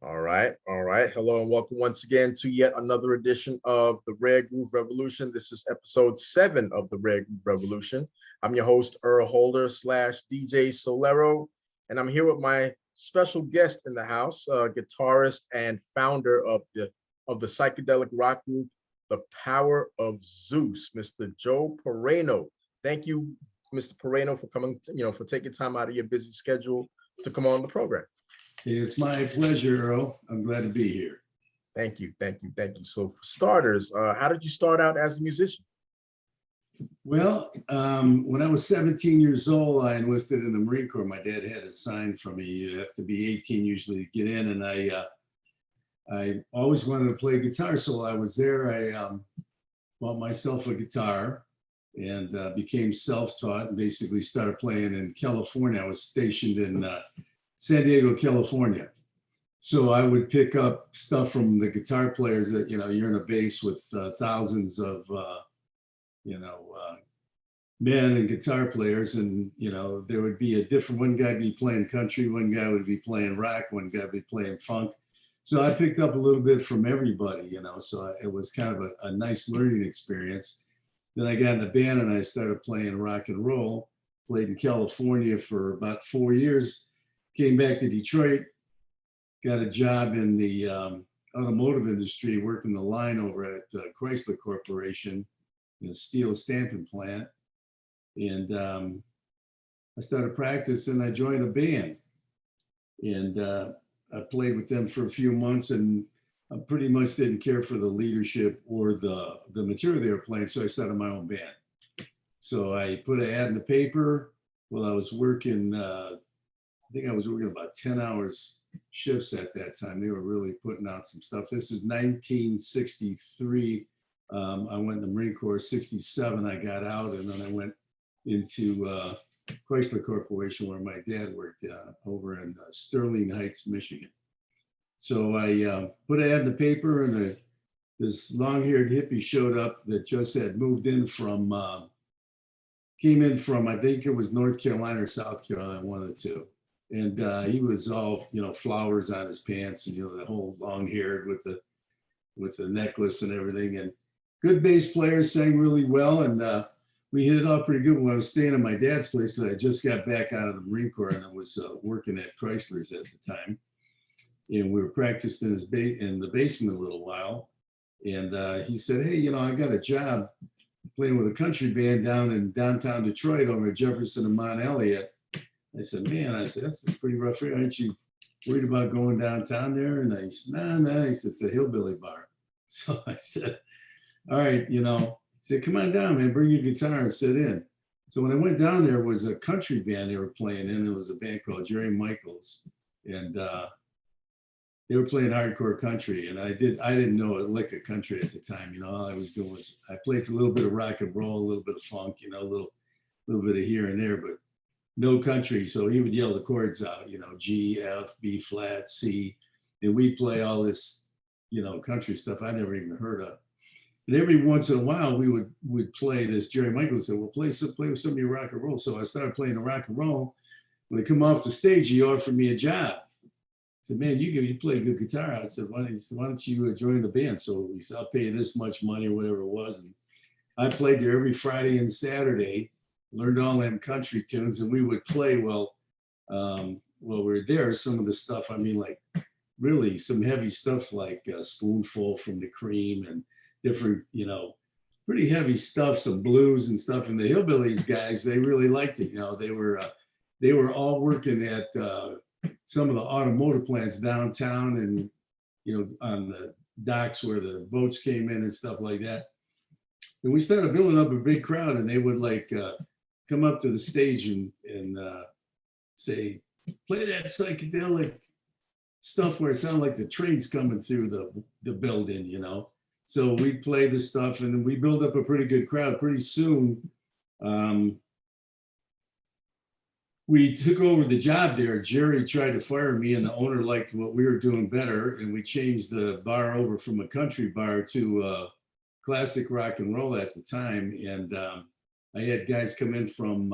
All right, all right. Hello and welcome once again to yet another edition of the Rare Groove Revolution. This is episode 7 of the Rare Groove Revolution. I'm your host, Earl Holder slash DJ Solero, and I'm here with my special guest in the house, guitarist and founder of the psychedelic rock group, the Power of Zeus, Mr. Joe Peraino. Thank you, Mr. Peraino, for coming, for taking time out of your busy schedule to come on the program. It's my pleasure, Earl. I'm glad to be here. Thank you, thank you, thank you. So for starters, how did you start out as a musician? Well, when I was 17 years old, I enlisted in the Marine Corps. My dad had a sign for me. You have to be 18 usually to get in. And I always wanted to play guitar. So while I was there, I bought myself a guitar and became self-taught and basically started playing in California. I was stationed in San Diego, California. So I would pick up stuff from the guitar players that, you're in a base with thousands of, men and guitar players. And, there would be a different, one guy be playing country, one guy would be playing rock, one guy would be playing funk. So I picked up a little bit from everybody, so it was kind of a nice learning experience. Then I got in the band and I started playing rock and roll, played in California for about 4 years. Came back to Detroit, got a job in the automotive industry, working the line over at Chrysler Corporation, in a steel stamping plant. And I started practicing. I joined a band, and I played with them for a few months, and I pretty much didn't care for the leadership or the material they were playing, so I started my own band. So I put an ad in the paper while I was working. I think I was working about 10 hours shifts at that time. They were really putting out some stuff. This is 1963. I went in the Marine Corps. 67, I got out, and then I went into Chrysler Corporation, where my dad worked over in Sterling Heights, Michigan. So I put an ad in the paper, and this long-haired hippie showed up that just had moved in from, came in from, I think it was North Carolina or South Carolina, one of the two. And he was all, flowers on his pants, and the whole long-haired with the necklace and everything. And good bass player, sang really well, and we hit it off pretty good when I was staying at my dad's place, because I just got back out of the Marine Corps and I was working at Chrysler's at the time. And we were practicing in the basement a little while. And he said, "Hey, I got a job playing with a country band down in downtown Detroit over at Jefferson and Mount Elliott." I said, "That's a pretty rough area. Aren't you worried about going downtown there?" And I said, "No." He said, "It's a hillbilly bar." So I said, "All right," he said, "Come on down, man, bring your guitar and sit in." So when I went down, there was a country band they were playing in. It was a band called Jerry Michaels. And they were playing hardcore country. And I didn't know a lick of country at the time. All I was doing was, I played a little bit of rock and roll, a little bit of funk, a little bit of here and there, but no country. So he would yell the chords out, G, F, B flat, C. And we'd play all this, country stuff I never even heard of. And every once in a while we would play this. Jerry Michaels said, "Well, play with some of your rock and roll." So I started playing the rock and roll. When I come off the stage, he offered me a job. I said, "Man, you play good guitar." I said, why don't you join the band? So he said, "I'll pay you this much money," or whatever it was. And I played there every Friday and Saturday, learned all them country tunes, and we would play while we were there. Some of the stuff, like really some heavy stuff, like Spoonful from the Cream and different, pretty heavy stuff, some blues and stuff. And the hillbillies guys, they really liked it. They were all working at some of the automotive plants downtown, and on the docks where the boats came in and stuff like that. And we started building up a big crowd, and they would come up to the stage and say, "Play that psychedelic stuff," where it sounded like the train's coming through the building, So we'd play the stuff, and we built up a pretty good crowd. Pretty soon, we took over the job there. Jerry tried to fire me, and the owner liked what we were doing better, and we changed the bar over from a country bar to classic rock and roll at the time. And I had guys come in from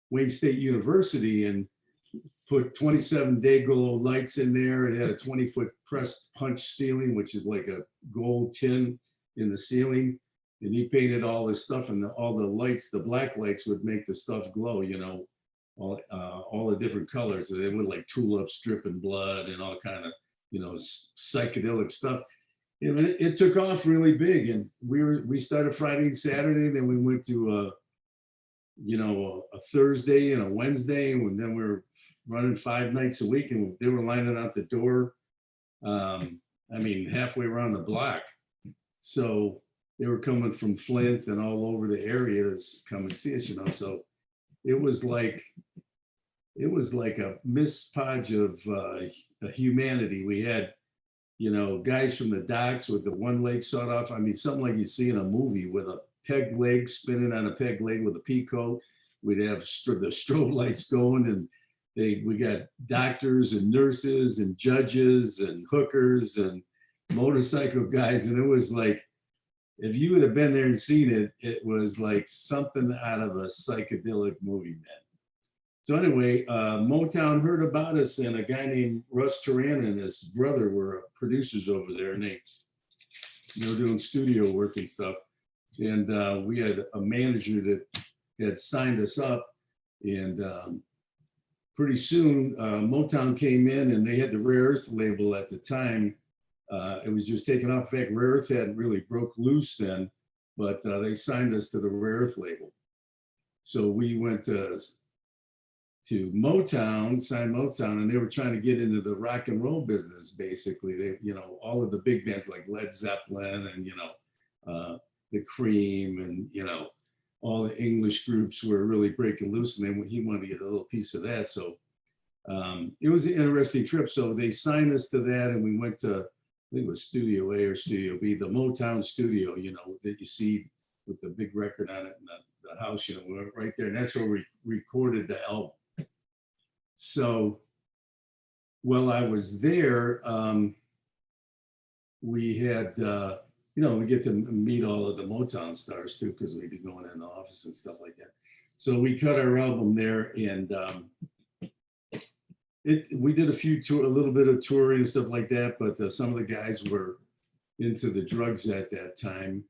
Wayne State University and put 27 day glow lights in there. It had a 20-foot pressed punch ceiling, which is like a gold tin in the ceiling. And he painted all this stuff, and all the lights, the black lights would make the stuff glow, you know, all the different colors. They would like tulips dripping blood and all kind of, you know, psychedelic stuff. You know, it took off really big, and we started Friday and Saturday. Then we went to you know, a Thursday and a Wednesday, and then we were running 5 nights a week, and they were lining out the door. I mean, halfway around the block. So they were coming from Flint and all over the area to come and see us, you know. So it was like a mispodge of humanity. We had, you know, guys from the docks with the one leg sawed off. I mean, something like you see in a movie, with a peg leg spinning on a peg leg with a peacoat. We'd have the strobe lights going, and we got doctors and nurses and judges and hookers and motorcycle guys. And it was like, if you would have been there and seen it, it was like something out of a psychedelic movie, man. So anyway, Motown heard about us, and a guy named Russ Turan and his brother were producers over there, and they were doing studio work and stuff. And we had a manager that had signed us up, and pretty soon Motown came in, and they had the Rare Earth label at the time. It was just taken off. In fact, Rare Earth hadn't really broke loose then, but they signed us to the Rare Earth label. So we went to Motown, signed Motown, and they were trying to get into the rock and roll business. Basically, they, you know, all of the big bands like Led Zeppelin and, you know, the Cream, and, you know, all the English groups were really breaking loose, and he wanted to get a little piece of that. So it was an interesting trip. So they signed us to that, and we went to, I think it was Studio A or Studio B, the Motown studio, you know, that you see with the big record on it, and the house, you know, we were right there. And that's where we recorded the album. So while I was there, we had, you know, we get to meet all of the Motown stars too, because we'd be going in the office and stuff like that. So we cut our album there, and we did a little bit of touring and stuff like that, but some of the guys were into the drugs at that time,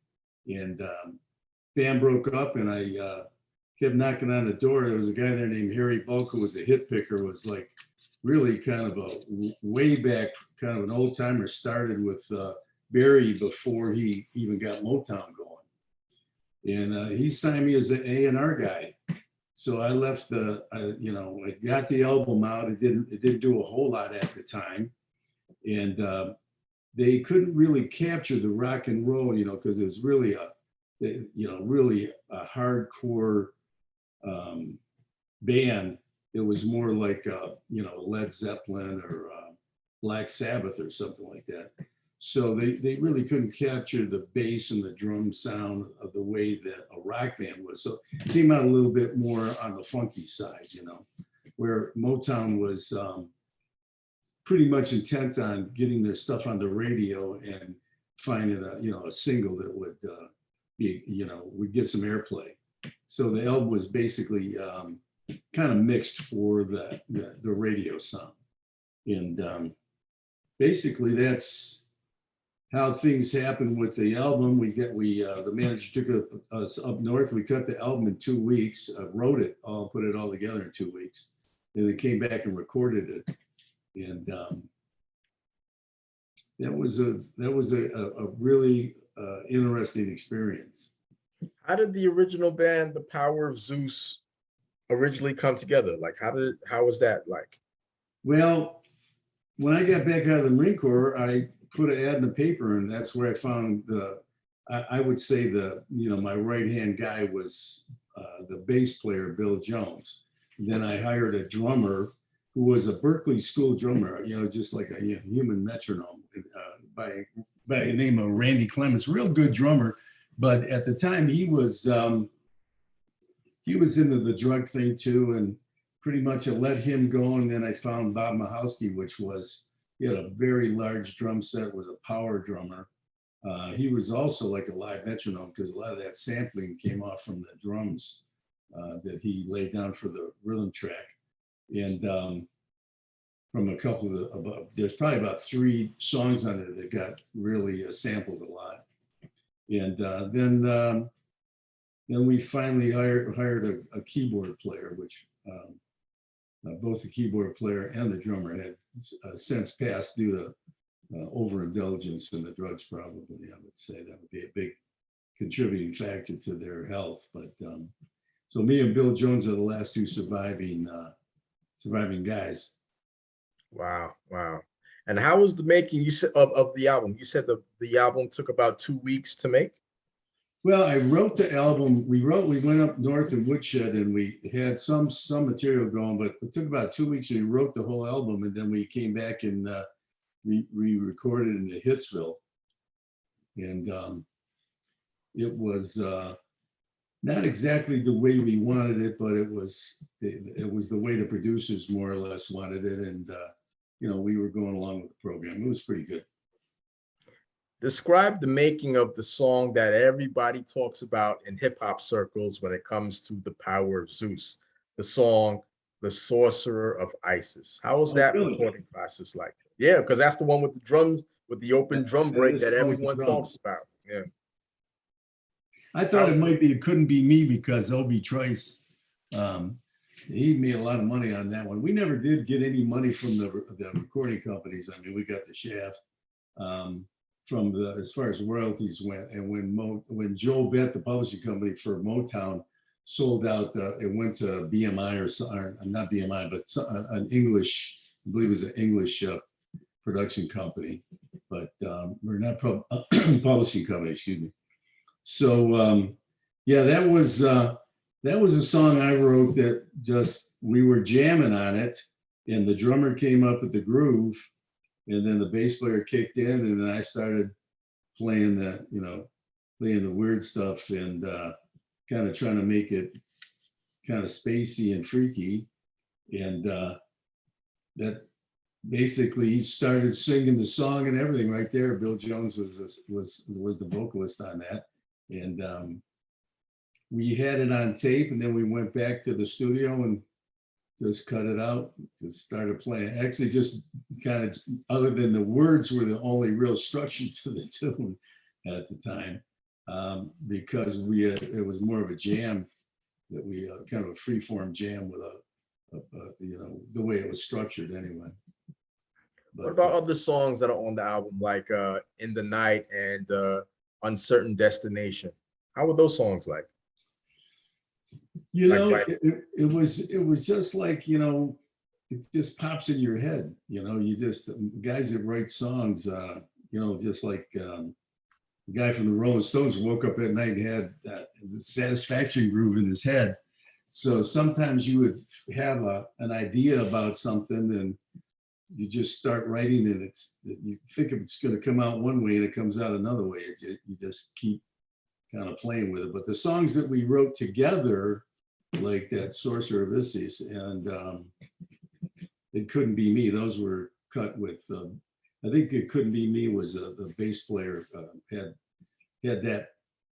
and band broke up, and I kept knocking on the door. There was a guy there named Harry Bulk, who was a hit picker, was like really kind of a way back, kind of an old timer, started with Barry before he even got Motown going. And he signed me as an A&R guy. So I left you know, I got the album out. It didn't do a whole lot at the time. And they couldn't really capture the rock and roll, you know, because it was really really a hardcore band. It was more like, you know, Led Zeppelin or Black Sabbath or something like that. So they really couldn't capture the bass and the drum sound of the way that a rock band was. So it came out a little bit more on the funky side, you know, where Motown was pretty much intent on getting their stuff on the radio and finding a single that would be, you know, would get some airplay. So the album was basically kind of mixed for the radio sound. And basically that's how things happened with the album. The manager took us up north. We cut the album in 2 weeks, wrote it all, put it all together in 2 weeks. And they came back and recorded it. And that was a really interesting experience. How did the original band, the Power of Zeus, originally come together? Like, how was that like? Well, when I got back out of the Marine Corps, I put an ad in the paper, and that's where I found I would say my right-hand guy was the bass player, Bill Jones. And then I hired a drummer who was a Berkeley school drummer, you know, just like a human metronome, by the name of Randy Clements, real good drummer. But at the time he was into the drug thing too, and pretty much I let him go. And then I found Bob Mahowski, he had a very large drum set, was a power drummer. He was also like a live metronome, because a lot of that sampling came off from the drums that he laid down for the rhythm track. And from a couple of there's probably about 3 songs on there that got really sampled a lot. And then we finally hired a keyboard player, which both the keyboard player and the drummer had since passed due to overindulgence in the drugs, probably. I would say that would be a big contributing factor to their health. But so me and Bill Jones are the last 2 surviving guys. Wow, wow. And how was the making, you said, of the album? You said the album took about 2 weeks to make? Well, I wrote the album. We went up north in Woodshed and we had some material going, but it took about 2 weeks. We wrote the whole album, and then we came back and we recorded in Hitsville. And it was not exactly the way we wanted it, but it was the way the producers more or less wanted it. And we were going along with the program. It was pretty good. Describe the making of the song that everybody talks about in hip hop circles when it comes to the Power of Zeus, the song, The Sorcerer of Isis. How was that really? recording process like? Yeah, because that's the one with the drums, with the open drum break that everyone talks about. Yeah. I thought it couldn't be me because Obi Trice, he made a lot of money on that one. We never did get any money from the recording companies. I mean, we got the shaft. From as far as royalties went, and when Joe Bet, the publishing company for Motown, sold out, it went to BMI or not BMI, but an English, I believe it was an English production company, but we're not publishing company, excuse me. So yeah, that was a song I wrote that just we were jamming on it, and the drummer came up with the groove. And then the bass player kicked in, and then I started playing the weird stuff and kind of trying to make it kind of spacey and freaky. And that basically he started singing the song and everything right there. Bill Jones was the vocalist on that, and we had it on tape, and then we went back to the studio and just cut it out, just started playing. Actually, just kind of, other than the words were the only real structure to the tune at the time, because it was more of a jam that we kind of a free form jam with the way it was structured anyway. But, what about other songs that are on the album, like In the Night and Uncertain Destination? How were those songs like? It was just like, it just pops in your head. You just, guys that write songs, just like the guy from the Rolling Stones woke up at night and had the Satisfaction groove in his head. So sometimes you would have an idea about something and you just start writing, and you think it's going to come out one way and it comes out another way. You just keep kind of playing with it. But the songs that we wrote together, like that Sorcerer of Isis and It Couldn't Be Me, those were cut with, I think It Couldn't Be Me was the bass player had that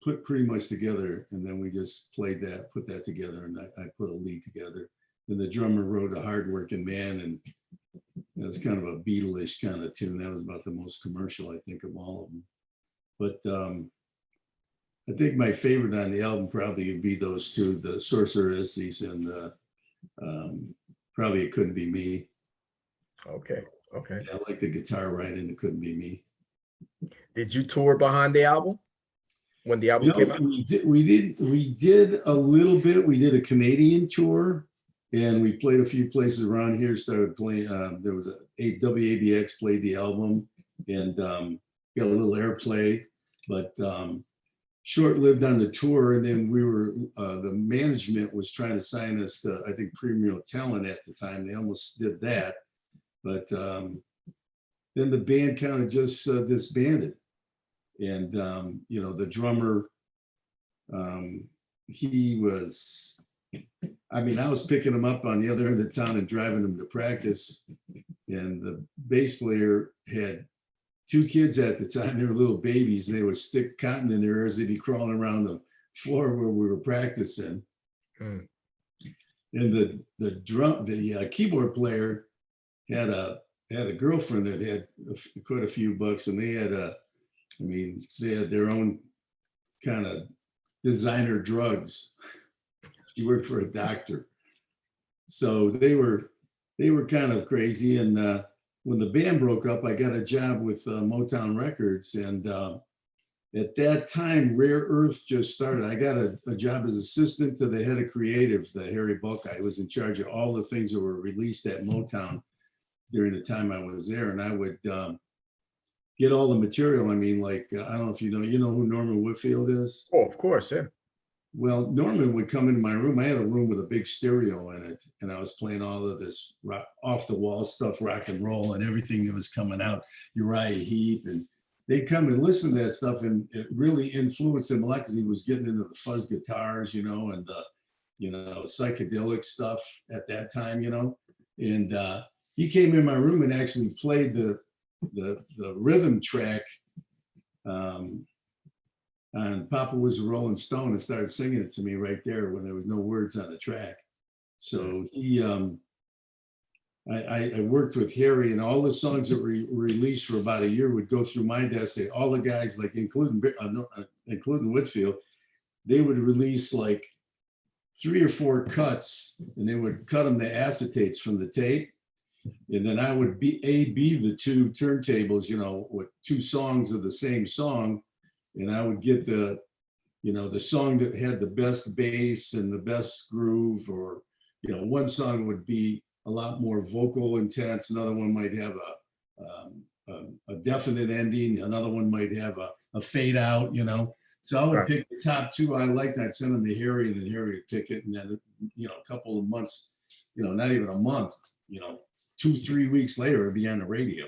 put pretty much together, and then we just put that together, and I put a lead together. And the drummer wrote A Hardworking Man, and it was kind of a Beatle-ish kind of tune. That was about the most commercial, I think, of all of them. But I think my favorite on the album probably would be those two, the Sorcerer of Isis and probably It Couldn't Be Me. Okay. I like the guitar ride in It Couldn't Be Me. Did you tour behind the album when the album came out? We did a little bit. We did a Canadian tour, and we played a few places around here. Started playing. There was WABX played the album, and got a little airplay, but short-lived on the tour. And then we were the management was trying to sign us to, I think, Premier Talent at the time. They almost did that, but then the band kind of just disbanded. And the drummer, he was, I was picking him up on the other end of town and driving him to practice. And the bass player had 2 kids at the time. They were little babies, and they would stick cotton in their ears. They'd be crawling around the floor where we were practicing. And the keyboard player had a girlfriend that had quite a few bucks, and they had they had their own kind of designer drugs. She worked for a doctor, so they were kind of crazy. And when the band broke up, I got a job with Motown Records, and at that time, Rare Earth just started. I got a job as assistant to the head of creative, the Harry Buckeye. I was in charge of all the things that were released at Motown during the time I was there, and I would get all the material. I mean, like I don't know if you know who Norman Whitfield is. Oh, of course, yeah. Well, Norman would come into my room. I had a room with a big stereo in it, and I was playing all of this rock, off the wall stuff, rock and roll, and everything that was coming out, Uriah Heep, and they'd come and listen to that stuff, and it really influenced him a lot because he was getting into the fuzz guitars, and psychedelic stuff at that time, and he came in my room and actually played the rhythm track on Papa Was a Rolling Stone and started singing it to me right there when there was no words on the track. So he, I worked with Harry, and all the songs that were released for about a year would go through my desk. All the guys, like including Whitfield, they would release like 3 or 4 cuts, and they would cut them to acetates from the tape. And then I would be the 2 turntables, with 2 songs of the same song. And I would get the song that had the best bass and the best groove, or, one song would be a lot more vocal intense. Another one might have a definite ending. Another one might have a fade out, So I would pick the top 2 I liked, and I'd send them to Harry, and then Harry would pick it. And then, a couple of months, not even a month, 2-3 weeks later, it'd be on the radio.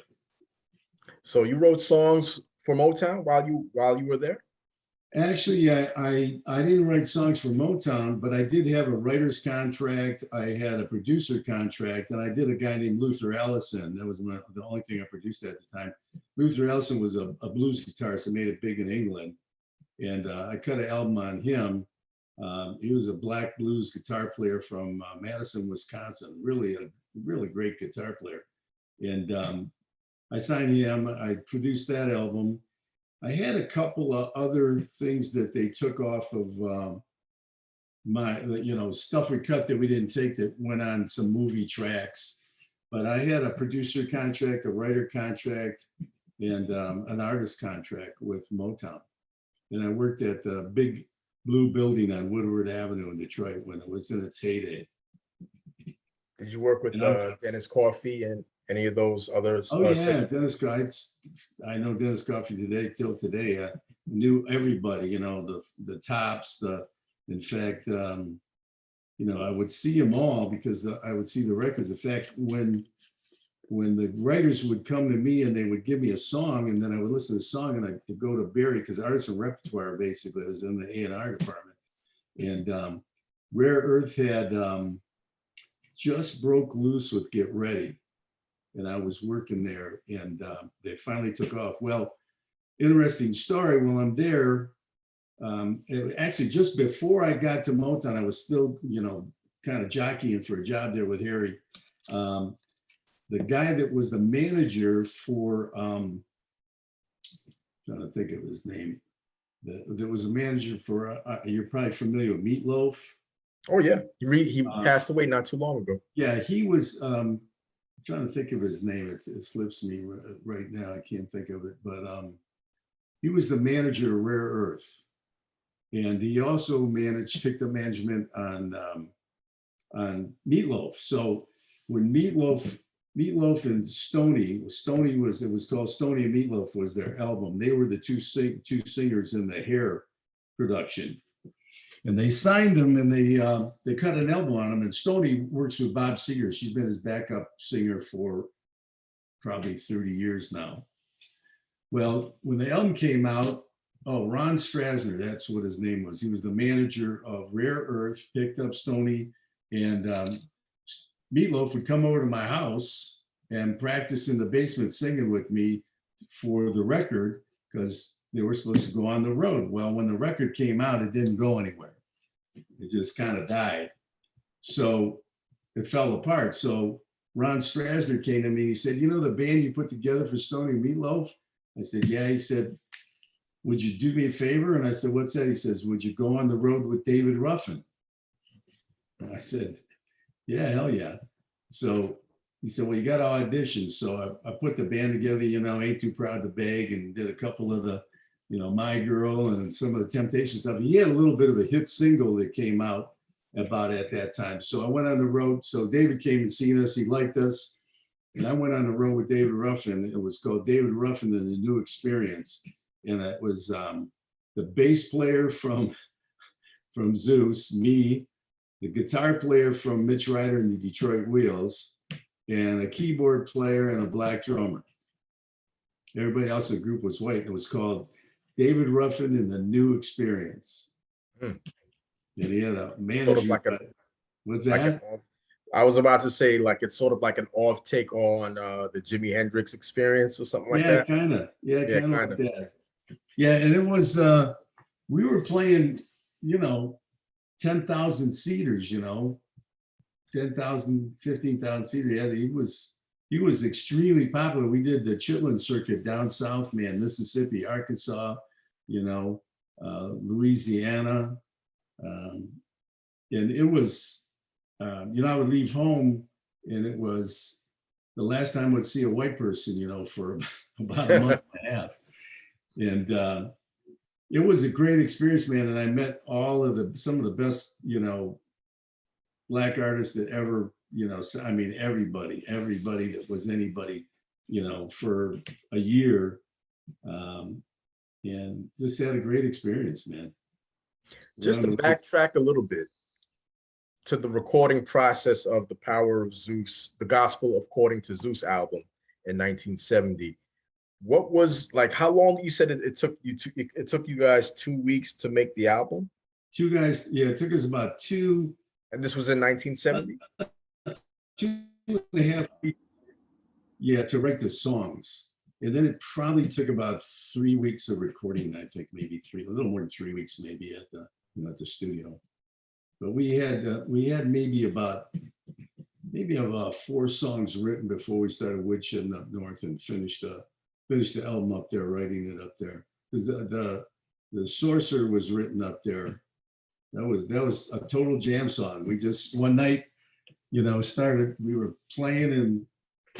So you wrote songs for Motown while you were there? Actually, I didn't write songs for Motown, but I did have a writer's contract. I had a producer contract, and I did a guy named Luther Allison. That was the only thing I produced at the time. Luther Allison was a blues guitarist that made it big in England, and I cut an album on him. He was a black blues guitar player from Madison, Wisconsin. Really great guitar player. And I signed him. I produced that album. I had a couple of other things that they took off of my, stuff we cut that we didn't take that went on some movie tracks. But I had a producer contract, a writer contract, and an artist contract with Motown. And I worked at the big blue building on Woodward Avenue in Detroit when it was in its heyday. Did you work with Dennis Coffey and any of those others? Oh yeah, Dennis Coffey. I know Dennis Coffey till today. I knew everybody, the tops. In fact, I would see them all because I would see the records. In fact, when the writers would come to me and they would give me a song, and then I would listen to the song, and I'd go to Barry, because artists and repertoire basically was in the A&R department. And Rare Earth had just broke loose with Get Ready, and I was working there, and they finally took off. Well, interesting story. While I'm there, actually just before I got to Motown, I was still, kind of jockeying for a job there with Harry. The guy that was the manager for, trying to think of his name, there was a manager for, you're probably familiar with Meatloaf. Oh yeah, he passed away not too long ago. Yeah, he was, trying to think of his name. It slips me right now. I can't think of it, but he was the manager of Rare Earth, and he also picked up management on Meatloaf. So when Meatloaf and Stoney it was called Stoney and Meatloaf was their album. They were the two singers in the Hair production. And they signed him, and they cut an album on him. And Stoney works with Bob Seger. She's been his backup singer for probably 30 years now. Well, when the album came out, Ron Strasner, that's what his name was. He was the manager of Rare Earth, picked up Stoney, and Meatloaf would come over to my house and practice in the basement singing with me for the record, because they were supposed to go on the road. Well, when the record came out, it didn't go anywhere. It just kind of died. So it fell apart. So Ron Strasner came to me. He said, "You know the band you put together for Stony Meatloaf?" I said, "Yeah." He said, "Would you do me a favor?" And I said, "What's that?" He says, "Would you go on the road with David Ruffin?" And I said, "Yeah, hell yeah." So he said, "Well, you got to audition." So I put the band together, Ain't Too Proud to Beg, and did a couple of the, My Girl and some of the Temptation stuff. He had a little bit of a hit single that came out about at that time. So I went on the road. So David came and seen us. He liked us. And I went on the road with David Ruffin. It was called David Ruffin and the New Experience. And it was the bass player from Zeus, me, the guitar player from Mitch Ryder and the Detroit Wheels, and a keyboard player and a black drummer. Everybody else in the group was white. It was called David Ruffin and the New Experience. And he had a manager. Sort of like what's that? I was about to say, like, it's sort of like an off take on the Jimi Hendrix Experience or something like that. Kind of. Yeah, kind of like that. Yeah, and it was, we were playing, 10,000 seaters, 10,000, 15,000 seaters. Yeah, he was extremely popular. We did the Chitlin circuit down south, man, Mississippi, Arkansas, Louisiana. And it was, I would leave home and it was the last time I would see a white person, for about a month and a half. And it was a great experience, man. And I met some of the best, Black artists that ever, everybody that was anybody, for a year. And just had a great experience, man. Just to backtrack a little bit to the recording process of the Power of Zeus, the Gospel According to Zeus album in 1970. What was, like, how long you said it took you it took you guys 2 weeks to make the album? It took us about 2. And this was in 1970? 2.5 weeks, to write the songs. And then it probably took about 3 weeks of recording, I think, maybe a little more than 3 weeks, maybe at the studio. But we had maybe about 4 songs written before we started woodshedding up north and finished the album up there, writing it up there. Because the Sorcerer was written up there. That was a total jam song. We just one night, we were playing and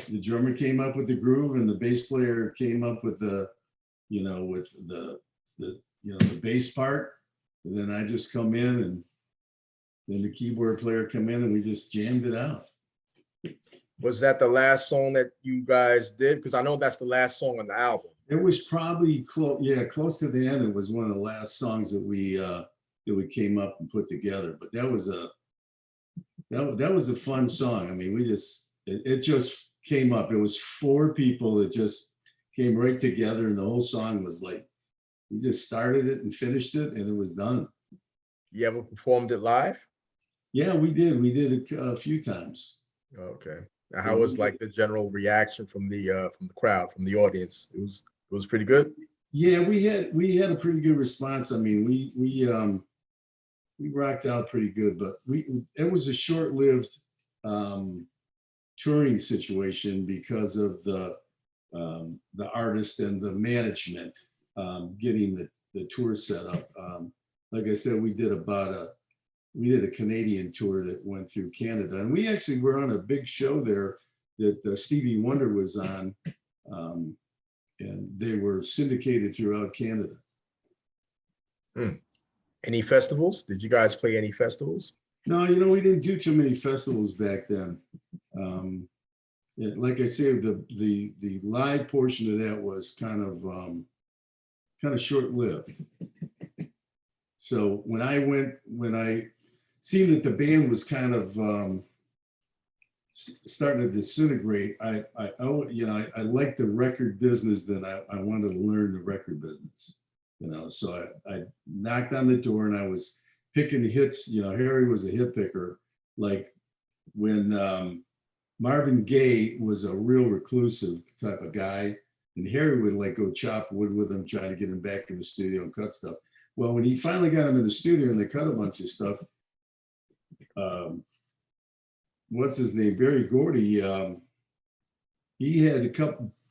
the drummer came up with the groove and the bass player came up with the bass part. And then I just come in and then the keyboard player come in and we just jammed it out. Was that the last song that you guys did? Because I know that's the last song on the album. It was probably close to the end. It was one of the last songs that we came up and put together. But that was a fun song. I mean, it just came up. It was 4 people that just came right together, and the whole song was like, we just started it and finished it, and it was done. You ever performed it live? Yeah, we did. We did it a few times. Okay. Now, how was like the general reaction from the crowd, from the audience? It was pretty good. Yeah, we had a pretty good response. I mean, we rocked out pretty good, but it was a short-lived touring situation because of the artist and the management getting the tour set up. Like I said, we did a Canadian tour that went through Canada, and we actually were on a big show there that Stevie Wonder was on, and they were syndicated throughout Canada. Any festivals? Did you guys play any festivals? No, we didn't do too many festivals back then. Like I said, the live portion of that was kind of short-lived. So when I seen that the band was kind of starting to disintegrate, I liked the record business, that I wanted to learn the record business. So I knocked on the door and I was picking hits. Harry was a hit picker. Like when Marvin Gaye was a real reclusive type of guy, and Harry would like go chop wood with him, trying to get him back in the studio and cut stuff. Well, when he finally got him in the studio and they cut a bunch of stuff, what's his name, Barry Gordy, he had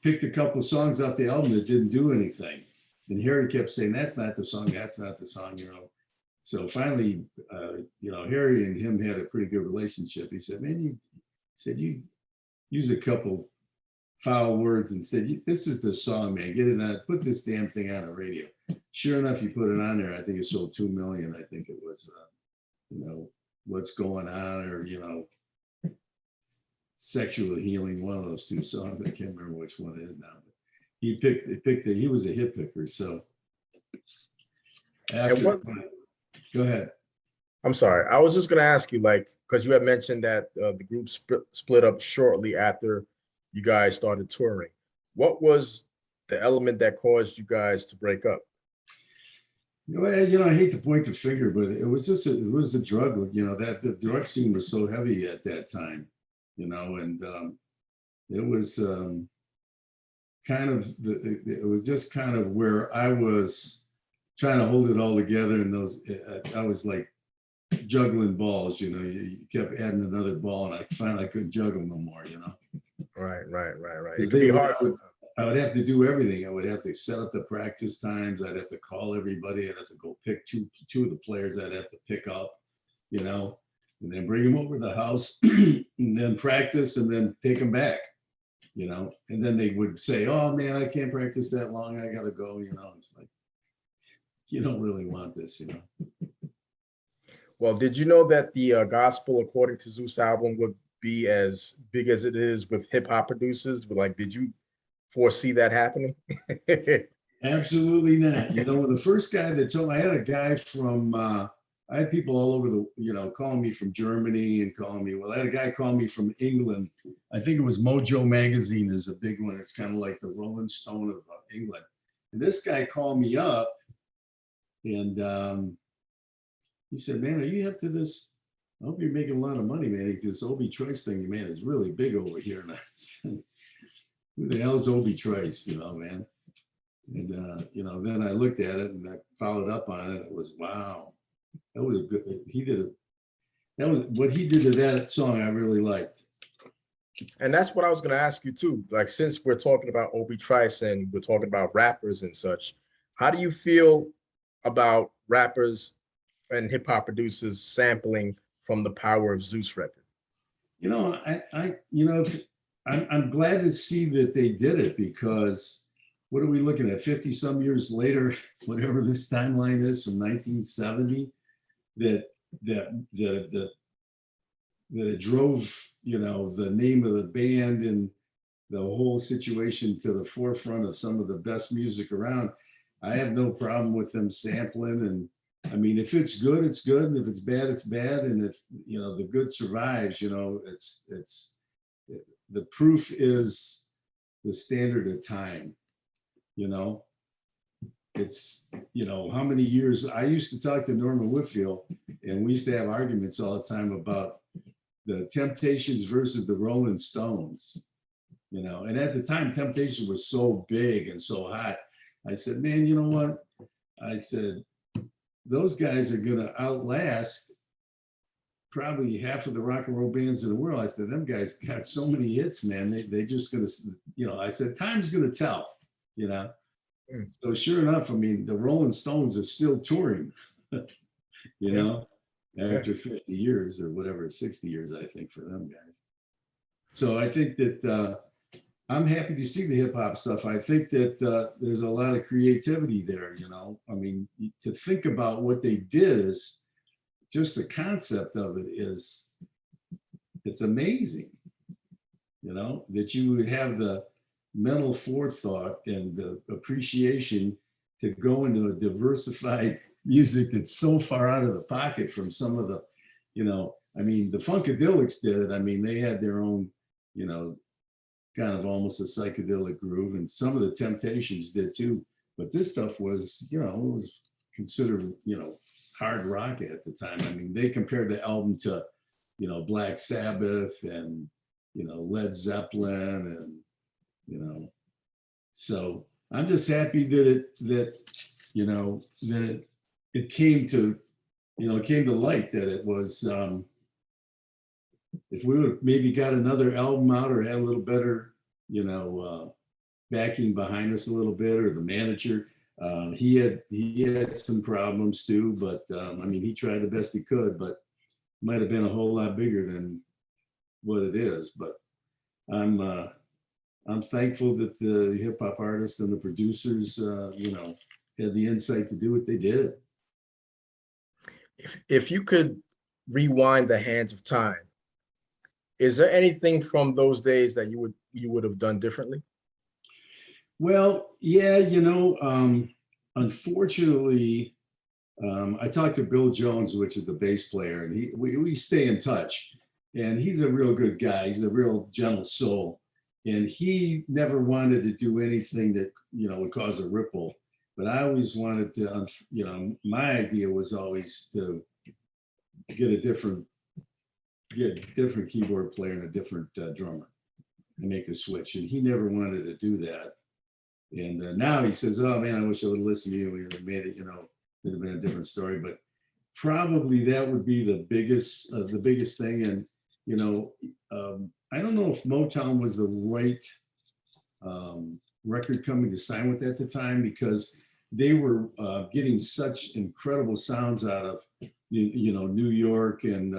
picked a couple of songs off the album that didn't do anything, and Harry kept saying, "That's not the song. That's not the song." So finally, Harry and him had a pretty good relationship. He said, "Man, you use a couple foul words and said, this is the song, man. Get it on. Put this damn thing on the radio." Sure enough, he put it on there. I think it sold 2 million. I think it was, What's Going On, or, Sexual Healing, one of those two songs. I can't remember which one it is now. But he picked it. He was a hit picker. So go ahead. I'm sorry. I was just going to ask you, because you had mentioned that the group split up shortly after you guys started touring. What was the element that caused you guys to break up? I hate to point the finger, but it was the drug. That the drug scene was so heavy at that time, and it was it was just kind of where I was trying to hold it all together. And I was like juggling balls, you kept adding another ball, and I couldn't juggle no more, Right. It could be hard. I would have to do everything. I would have to set up the practice times. I'd have to call everybody. I'd have to go pick two of the players I'd have to pick up, and then bring them over to the house and then practice and then take them back, and then they would say, "Oh man, I can't practice that long. I got to go." It's like, you don't really want this, Well, did you know that the Gospel According to Zeus album would be as big as it is with hip hop producers? Did you foresee that happening? Absolutely not. The first guy that told me, I had a guy from, I had people all over calling me from Germany and calling me. Well, I had a guy call me from England. I think it was Mojo Magazine is a big one. It's kind of like the Rolling Stone of England. And this guy called me up and he said, "Man, are you up to this? I hope you're making a lot of money, man. This Obi Trice thing, man, is really big over here." And I said, "Who the hell is Obi Trice, man?" And, then I looked at it and I followed up on it. It was, wow. That was a good, that was what he did to that song. I really liked. And that's what I was going to ask you too. Since we're talking about Obi Trice and we're talking about rappers and such, how do you feel about rappers and hip hop producers sampling from the Power of Zeus record? I'm glad to see that they did it, because what are we looking at? 50 some years later, whatever this timeline is, from 1970, that it drove, the name of the band and the whole situation to the forefront of some of the best music around. I have no problem with them sampling. And I mean, if it's good, it's good. And if it's bad, it's bad. And if, the good survives, the proof is the standard of time, it's, how many years. I used to talk to Norman Whitfield, and we used to have arguments all the time about the Temptations versus the Rolling Stones, and at the time, Temptation was so big and so hot. I said, "Man, you know what?" I said, "Those guys are going to outlast probably half of the rock and roll bands in the world." I said, "Them guys got so many hits, man. They just going to, I said, time's going to tell, So sure enough, I mean, the Rolling Stones are still touring, after 50 years or whatever, 60 years, I think, for them guys. So I think that I'm happy to see the hip hop stuff. I think that there's a lot of creativity there, I mean, to think about what they did is just the concept of it it's amazing, that you would have the mental forethought and the appreciation to go into a diversified music that's so far out of the pocket from some of the, I mean, the Funkadelics did it. I mean, they had their own, kind of almost a psychedelic groove, and some of the Temptations did too. But this stuff was, it was considered, hard rock at the time. I mean, they compared the album to, Black Sabbath and, Led Zeppelin and, so I'm just happy that it came to, it came to light that it was, if we would have maybe got another album out or had a little better, backing behind us a little bit, or the manager, he had some problems too. But I mean, he tried the best he could, but might have been a whole lot bigger than what it is. But I'm thankful that the hip hop artists and the producers, had the insight to do what they did. If you could rewind the hands of time, is there anything from those days that you would have done differently? Well, yeah, unfortunately, I talked to Bill Jones, which is the bass player, and we stay in touch. And he's a real good guy. He's a real gentle soul. And he never wanted to do anything that, would cause a ripple. But I always wanted to, my idea was always to get a different keyboard player and a different drummer and make the switch. And he never wanted to do that. And now he says, "Oh man, I wish I would have listened to you. We would have made it. It'd have been a different story." But probably that would be the biggest thing. And I don't know if Motown was the right record company to sign with at the time, because they were getting such incredible sounds out of New York and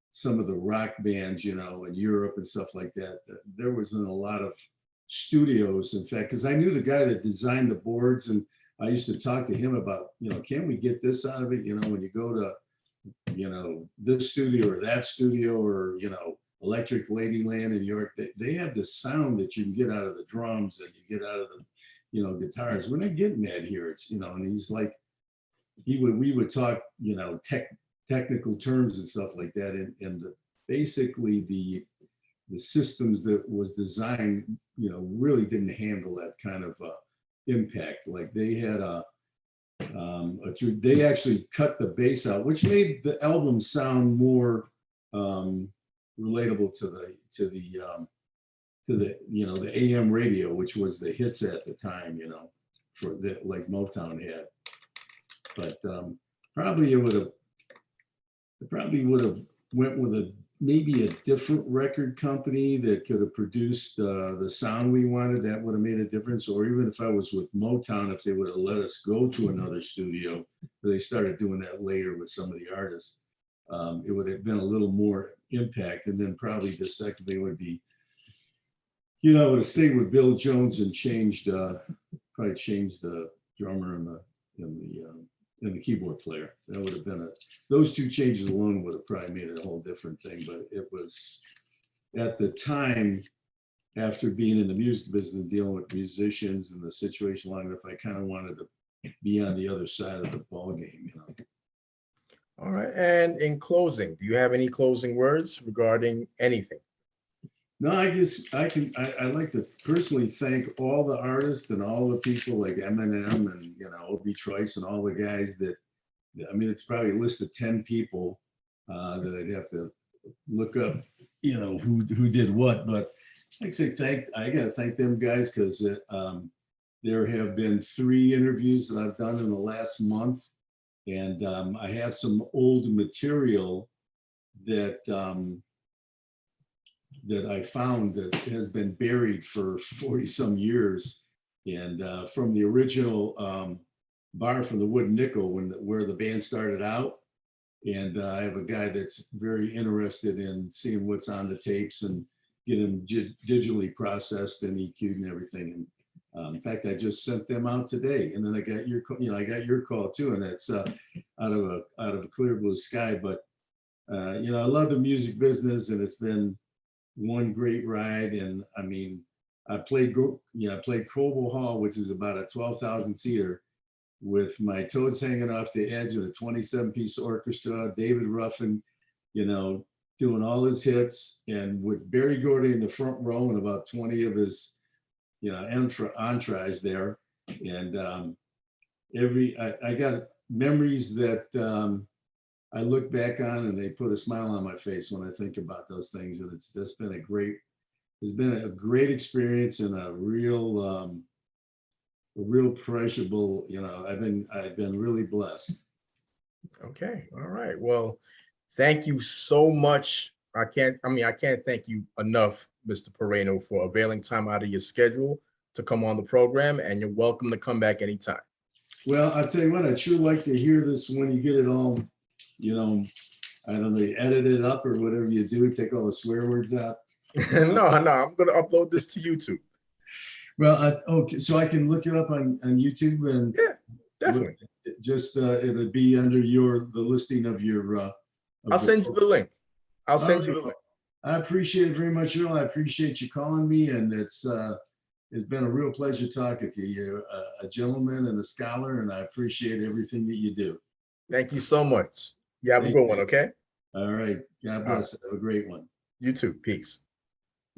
some of the rock bands, in Europe and stuff like that. There wasn't a lot of studios, in fact, because I knew the guy that designed the boards, and I used to talk to him about, can we get this out of it? When you go to, this studio or that studio, or, Electric Ladyland in New York, they have the sound that you can get out of the drums and you get out of the, guitars. We're not getting that here. It's, and he's like, we would talk, technical terms and stuff like that. And basically the systems that was designed, really didn't handle that kind of impact. Like they had they actually cut the bass out, which made the album sound more relatable to the AM radio, which was the hits at the time, for that, like Motown had. But probably would have went with maybe a different record company that could have produced the sound we wanted. That would have made a difference. Or even if I was with Motown, if they would have let us go to another studio, they started doing that later with some of the artists, it would have been a little more impact. And then probably the second thing would be, I would have stayed with Bill Jones and probably changed the drummer and the keyboard player. That would have been those two changes alone would have probably made it a whole different thing. But it was, at the time, after being in the music business and dealing with musicians and the situation long enough, I kind of wanted to be on the other side of the ball game, All right. And in closing, do you have any closing words regarding anything? No, I like to personally thank all the artists and all the people like Eminem and, Obi Trice and all the guys that, it's probably a list of 10 people that I'd have to look up, who did what. But like I say, I got to thank them guys, because there have been 3 interviews that I've done in the last month. And I have some old material that I found that has been buried for 40 some years. And from the original Bar from the Wooden Nickel, where the band started out. And I have a guy that's very interested in seeing what's on the tapes and get them digitally processed and EQ'd and everything. And in fact, I just sent them out today. And then I got your call too, and that's out of a clear blue sky. But I love the music business, and it's been one great ride. And I played Cobo Hall, which is about a 12,000 seater, with my toes hanging off the edge of a 27-piece orchestra, David Ruffin, doing all his hits, and with Barry Gordy in the front row and about 20 of his, entourage there. And I got memories that I look back on, and they put a smile on my face when I think about those things. And it's just been it's been a great experience, and a real perishable, I've been really blessed. Okay. All right. Well, thank you so much, I can't thank you enough, Mr. Peraino, for availing time out of your schedule to come on the program, and you're welcome to come back anytime. Well, I'll tell you what, I'd sure like to hear this when you get it all, you know, I don't know, you edit it up or whatever you do, take all the swear words out. No, I'm going to upload this to YouTube. Well, okay, so I can look it up on YouTube and Yeah, definitely. It'll be under the listing of your. I'll send you the link. I'll send you the link. I appreciate it very much, Earl. I appreciate you calling me, and it's been a real pleasure talking to you. You're a gentleman and a scholar, and I appreciate everything that you do. Thank you so much. You have a good one, okay? All right. God bless. Have a great one. You too. Peace.